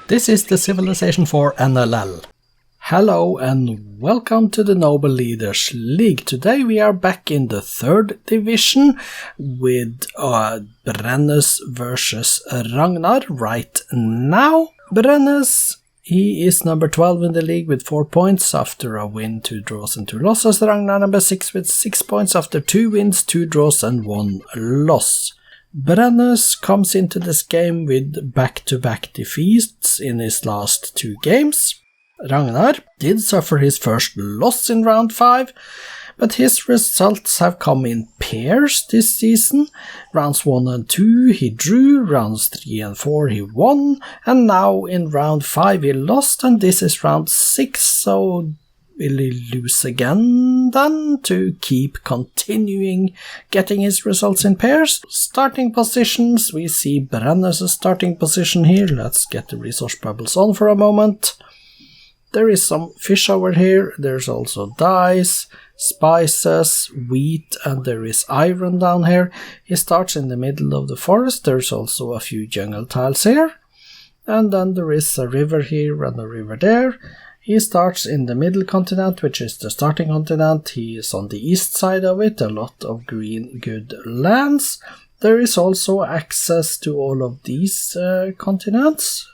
This is the Civilization 4 NLL. Hello and welcome to the Noble Leaders League. Today we are back in the 3rd division with Brennus versus Ragnar right now. Brennus, he is number 12 in the league with 4 points after a win, 2 draws and 2 losses. Ragnar number 6 with 6 points after 2 wins, 2 draws and 1 loss. Brennus comes into this game with back-to-back defeats in his last 2 games. Ragnar did suffer his first loss in round 5, but his results have come in pairs this season. Rounds 1 and 2 he drew, rounds 3 and 4 he won, and now in round 5 he lost, and this is round 6, so will he lose again then to keep continuing getting his results in pairs? Starting positions, we see Brennus' starting position here. Let's get the resource bubbles on for a moment. There is some fish over here, there's also dyes, spices, wheat, and there is iron down here. He starts in the middle of the forest, there's also a few jungle tiles here. And then there is a river here and a river there. He starts in the middle continent, which is the starting continent. He is on the east side of it, a lot of green good lands. There is also access to all of these continents,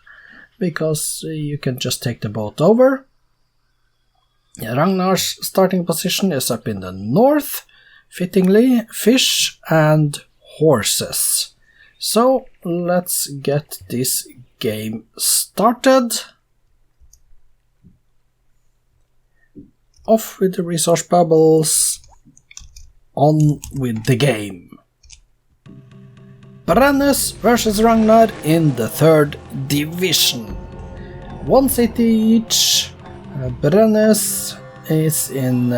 because you can just take the boat over. Ragnar's starting position is up in the north, fittingly, fish and horses. So let's get this game started. Off with the resource bubbles, on with the game. Brennus versus Ragnar in the 3rd division. 1 city each. Brennus is in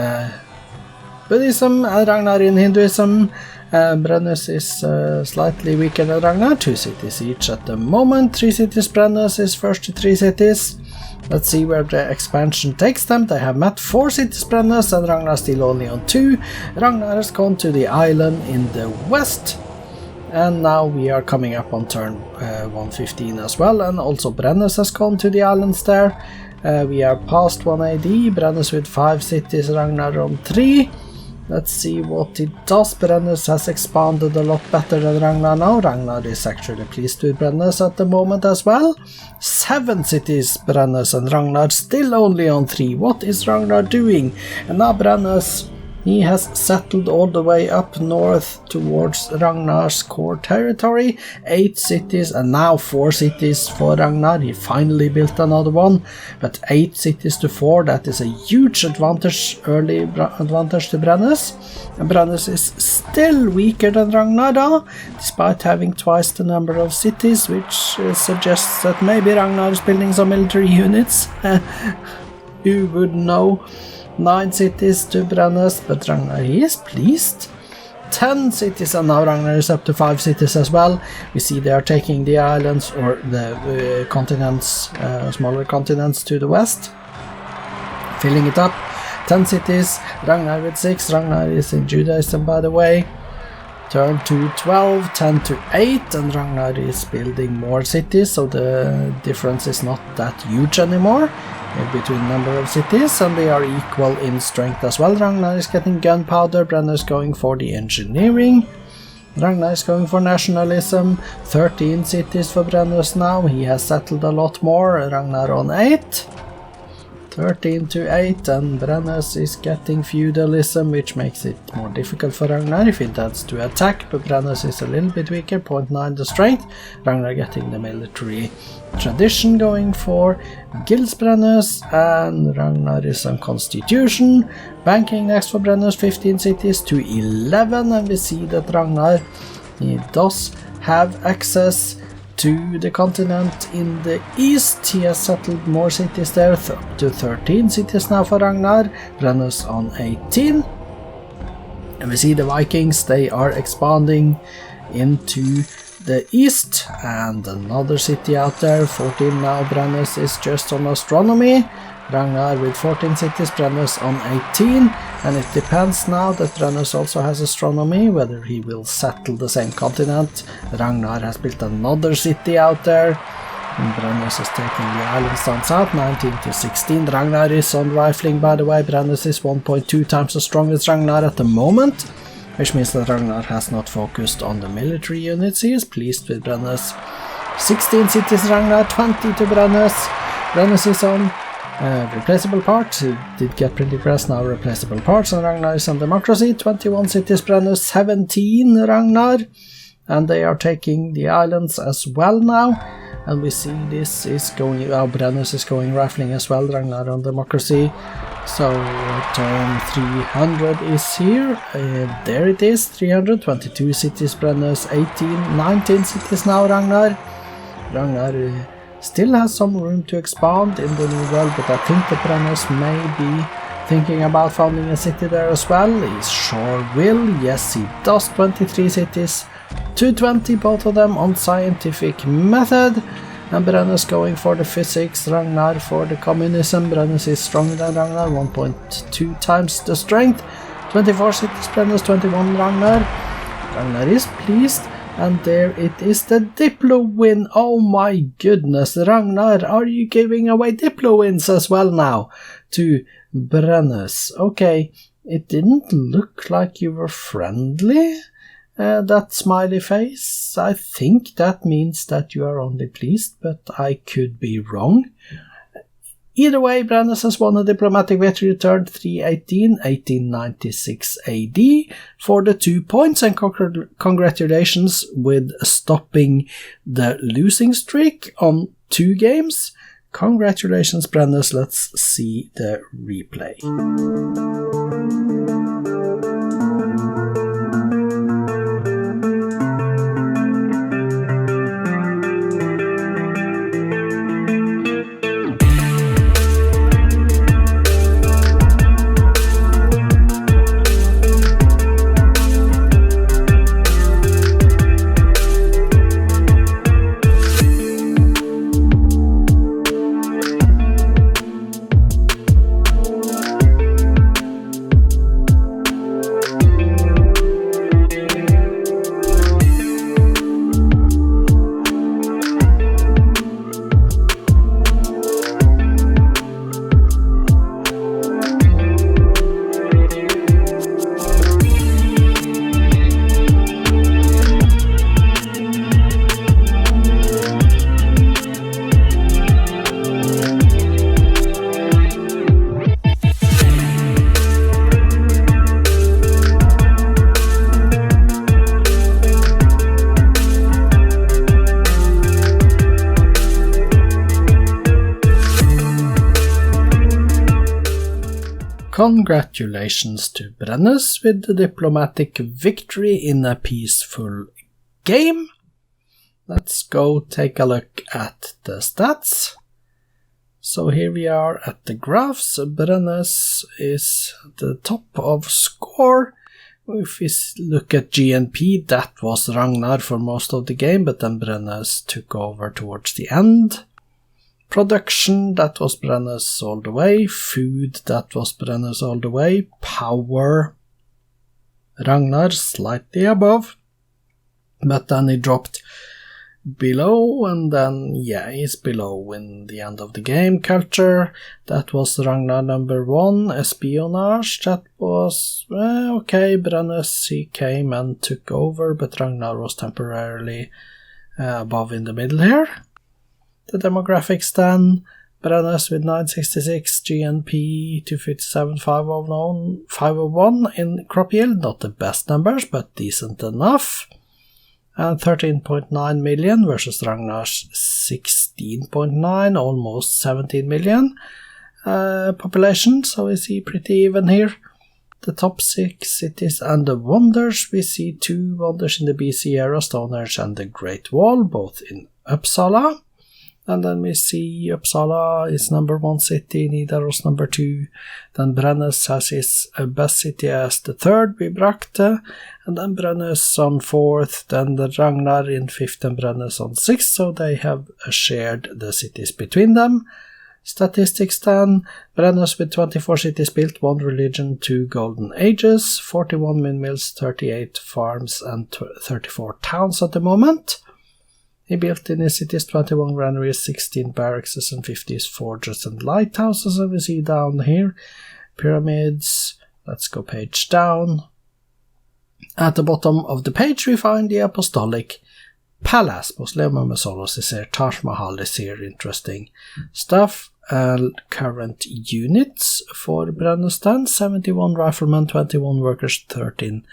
Buddhism and Ragnar in Hinduism. Brennus is slightly weaker than Ragnar, 2 cities each at the moment. 3 cities Brennus is first to 3 cities. Let's see where the expansion takes them. They have met 4 cities Brennus and Ragnar still only on 2. Ragnar has gone to the island in the west. And now we are coming up on turn 115 as well, and also Brennus has gone to the islands there. We are past 1 AD, Brennus with 5 cities, Ragnar on 3. Let's see what it does. Brennus has expanded a lot better than Ragnar now. Ragnar is actually pleased with Brennus at the moment as well. 7 cities Brennus and Ragnar still only on 3. What is Ragnar doing? And now Brennus, he has settled all the way up north towards Ragnar's core territory. 8 cities and now 4 cities for Ragnar. He finally built another one, but 8 cities to 4, that is a huge advantage, early advantage to Brennus. And Brennus is still weaker than Ragnar though, despite having twice the number of cities, which suggests that maybe Ragnar is building some military units. Who would know? 9 cities to Brennus, but Ragnar, he is pleased. 10 cities, and now Ragnar is up to 5 cities as well. We see they are taking the islands or the continents, smaller continents to the west, filling it up. 10 cities, Ragnar with 6. Ragnar is in Judaism, by the way. Turn to 12, 10 to 8, and Ragnar is building more cities, so the difference is not that huge anymore between number of cities, and they are equal in strength as well. Ragnar is getting gunpowder, Brennus is going for the engineering. Ragnar is going for nationalism. 13 cities for Brennus now, he has settled a lot more. Ragnar on 8. 13 to 8, and Brennus is getting feudalism, which makes it more difficult for Ragnar if he intends to attack, but Brennus is a little bit weaker, 0.9 the strength. Ragnar getting the military tradition, going for guilds Brennus, and Ragnar is on constitution. Banking next for Brennus, 15 cities to 11, and we see that Ragnar, he does have access to the continent in the east. He has settled more cities there, up to 13 cities now for Ragnar. Brennus on 18. And we see the Vikings, they are expanding into the east, and another city out there, 14 now. Brennus is just on astronomy. Ragnar with 14 cities, Brennus on 18, and it depends now that Brennus also has astronomy, whether he will settle the same continent. Ragnar has built another city out there. And Brennus is taking the islands down south, 19 to 16. Ragnar is on rifling, by the way. Brennus is 1.2 times as strong as Ragnar at the moment, which means that Ragnar has not focused on the military units. He is pleased with Brennus. 16 cities Ragnar, 20 to Brennus. Brennus is on replaceable parts. He did get printing press, now replaceable parts, and Ragnar is on democracy. 21 cities Brennus, 17 Ragnar. And they are taking the islands as well now. And we see this is going, Brennus is going rifling as well, Ragnar on democracy. So turn 300 is here, there it is, 322 cities Brennus, 19 cities now Ragnar. Ragnar still has some room to expand in the new world, but I think that Brennus may be thinking about founding a city there as well. He sure will, yes he does, 23 cities. 220, both of them on scientific method, and Brennus going for the physics, Ragnar for the communism. Brennus is stronger than Ragnar, 1.2 times the strength. 24 cities Brennus, 21 Ragnar. Ragnar is pleased, and there it is, the Diplo win. Oh my goodness, Ragnar, are you giving away Diplo wins as well now to Brennus? Okay, it didn't look like you were friendly. That smiley face, I think that means that you are only pleased, but I could be wrong. Either way, Brennus has won a diplomatic victory, returned 318, 1896 AD for the 2 points, and congratulations with stopping the losing streak on 2 games. Congratulations, Brennus. Let's see the replay. Congratulations to Brennus with the diplomatic victory in a peaceful game. Let's go take a look at the stats. So here we are at the graphs. Brennus is the top of score. If we look at GNP, that was Ragnar for most of the game, but then Brennus took over towards the end. Production, that was Brennus all the way. Food, that was Brennus all the way. Power, Ragnar slightly above, but then he dropped below, and then he's below in the end of the game. Culture, that was Ragnar number 1. Espionage, that was okay, Brennus, he came and took over, but Ragnar was temporarily above in the middle here. The demographics then, Brennus with 966, GNP 257, 501 in crop yield, not the best numbers, but decent enough. And 13.9 million versus Ragnar's 16.9, almost 17 million population, so we see pretty even here. The top 6 cities and the wonders, we see 2 wonders in the BC era, Stonehenge and the Great Wall, both in Uppsala. And then we see Uppsala is number 1 city, Nidaros number 2. Then Brennus has his best city as the 3rd, Vibrakte. And then Brennus on 4th, then the Ragnar in 5th and Brennus on 6th. So they have shared the cities between them. Statistics then, Brennus with 24 cities built, 1 religion, 2 golden ages, 41 windmills, 38 farms and 34 towns at the moment. He built in his cities 21 granaries, 16 barracks and 50 forges and lighthouses, and we see down here pyramids. Let's go page down. At the bottom of the page we find the Apostolic Palace. Mausoleum Solos is here, Taj Mahal is here, interesting stuff. Current units for Brennus then, 71 riflemen, 21 workers, 13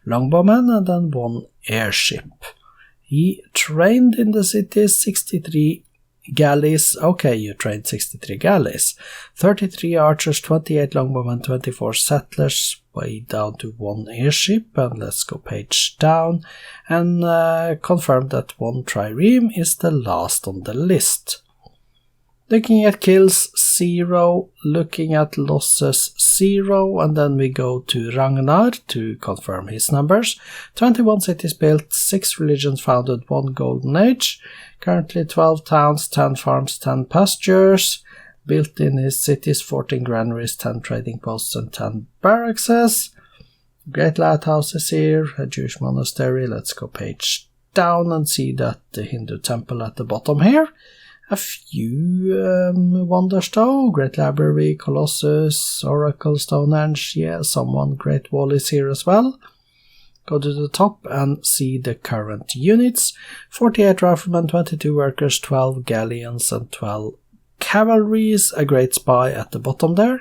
longbowmen, and then 1 airship. He trained in the city 63 galleys. Okay, you trained 63 galleys. 33 archers, 28 longbowmen, 24 settlers, way down to 1 airship. And let's go page down and confirm that 1 trireme is the last on the list. Looking at kills, 0. Looking at losses, 0. And then we go to Ragnar to confirm his numbers. 21 cities built, 6 religions founded, 1 golden age. Currently 12 towns, 10 farms, 10 pastures. Built in his cities 14 granaries, 10 trading posts and 10 barracks. Great lighthouses here, a Jewish monastery. Let's go page down and see that the Hindu temple at the bottom here. A few wonders though. Great Library, Colossus, Oracle, Stonehenge. Yeah, someone Great Wall is here as well. Go to the top and see the current units. 48 riflemen, 22 workers, 12 galleons and 12 cavalries. A great spy at the bottom there.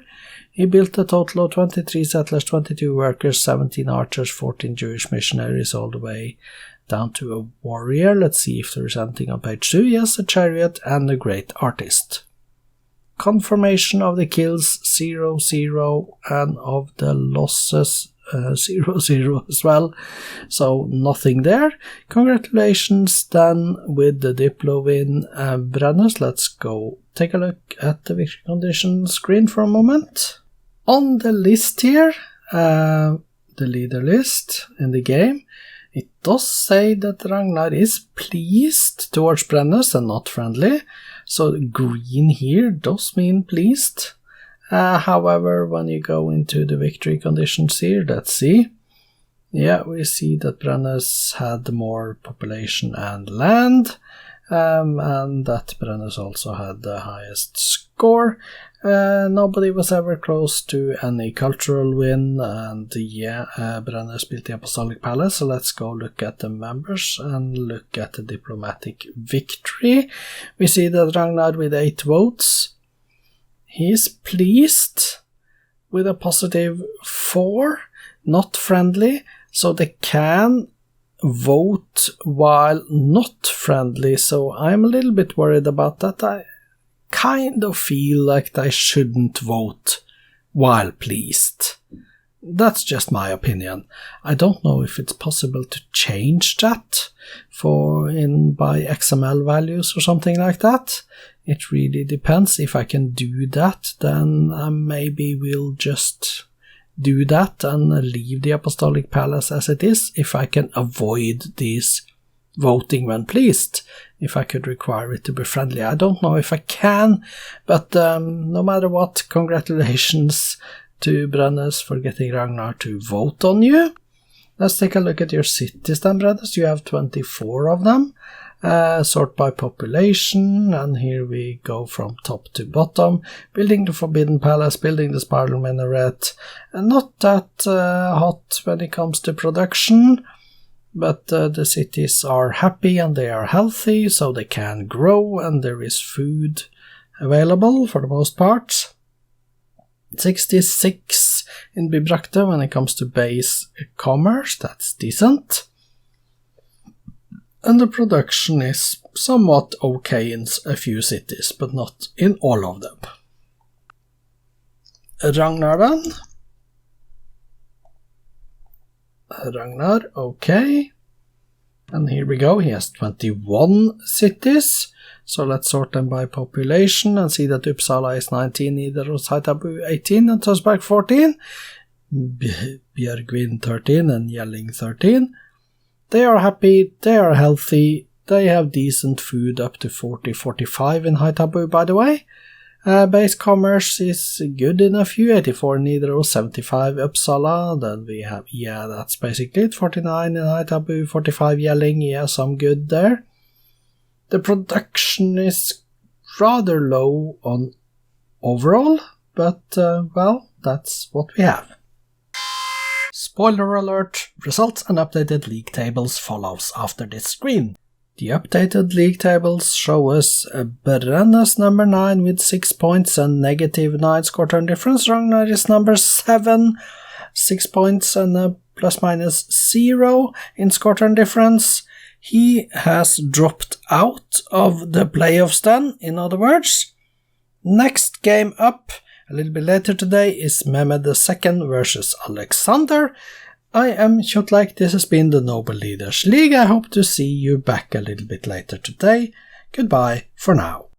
He built a total of 23 settlers, 22 workers, 17 archers, 14 Jewish missionaries, all the way down to a warrior. Let's see if there is anything on page 2. Yes, a chariot and a great artist. Confirmation of the kills 0, 0, and of the losses 0, 0 as well. So nothing there. Congratulations then with the Diplo win, Brennus. Let's go take a look at the victory condition screen for a moment. On the list here, the leader list in the game, it does say that Ragnar is pleased towards Brennus and not friendly. So green here does mean pleased. However, when you go into the victory conditions here, let's see. Yeah, we see that Brennus had more population and land. And that Brennus also had the highest score. Nobody was ever close to any cultural win, and yeah, Brennus built the Apostolic Palace. So let's go look at the members and look at the diplomatic victory. We see that Ragnar with 8 votes. He is pleased with a positive 4, not friendly, so they can vote while not friendly, so I'm a little bit worried about that. I kind of feel like they shouldn't vote while pleased. That's just my opinion. I don't know if it's possible to change that by XML values or something like that. It really depends. If I can do that, then maybe we'll just do that and leave the Apostolic Palace as it is. If I can avoid these voting when pleased, if I could require it to be friendly. I don't know if I can, but no matter what, congratulations to Brennus for getting Ragnar to vote on you. Let's take a look at your cities then, Brennus. You have 24 of them. Sort by population, and here we go from top to bottom. Building the Forbidden Palace, building the Spiral Minaret, and not that hot when it comes to production, but the cities are happy and they are healthy, so they can grow, and there is food available for the most part. 66 in Bibrakte when it comes to base commerce, that's decent. And the production is somewhat okay in a few cities, but not in all of them. Ragnar then. Ragnar, okay. And here we go, he has 21 cities. So let's sort them by population and see that Uppsala is 19, Nidaros Haithabu 18, and Tønsberg 14. Björgvin 13 and Jelling 13. They are happy, they are healthy, they have decent food up to 40-45 in Haithabu, by the way. Base commerce is good in a few, 84 Nidaros, 75 Uppsala, then we have, yeah, that's basically it, 49 in Haithabu, 45 Jelling, yeah, some good there. The production is rather low on overall, but well, that's what we have. Spoiler alert, results and updated league tables follows after this screen. The updated league tables show us Brennus number 9 with 6 points and -9 score turn difference. Ragnar is number 7, 6 points and a ±0 in score turn difference. He has dropped out of the playoffs then, in other words. Next game up, a little bit later today, is Mehmed II versus Alexander. I am Kjotleik, this has been the Noble Leaders League. I hope to see you back a little bit later today. Goodbye for now.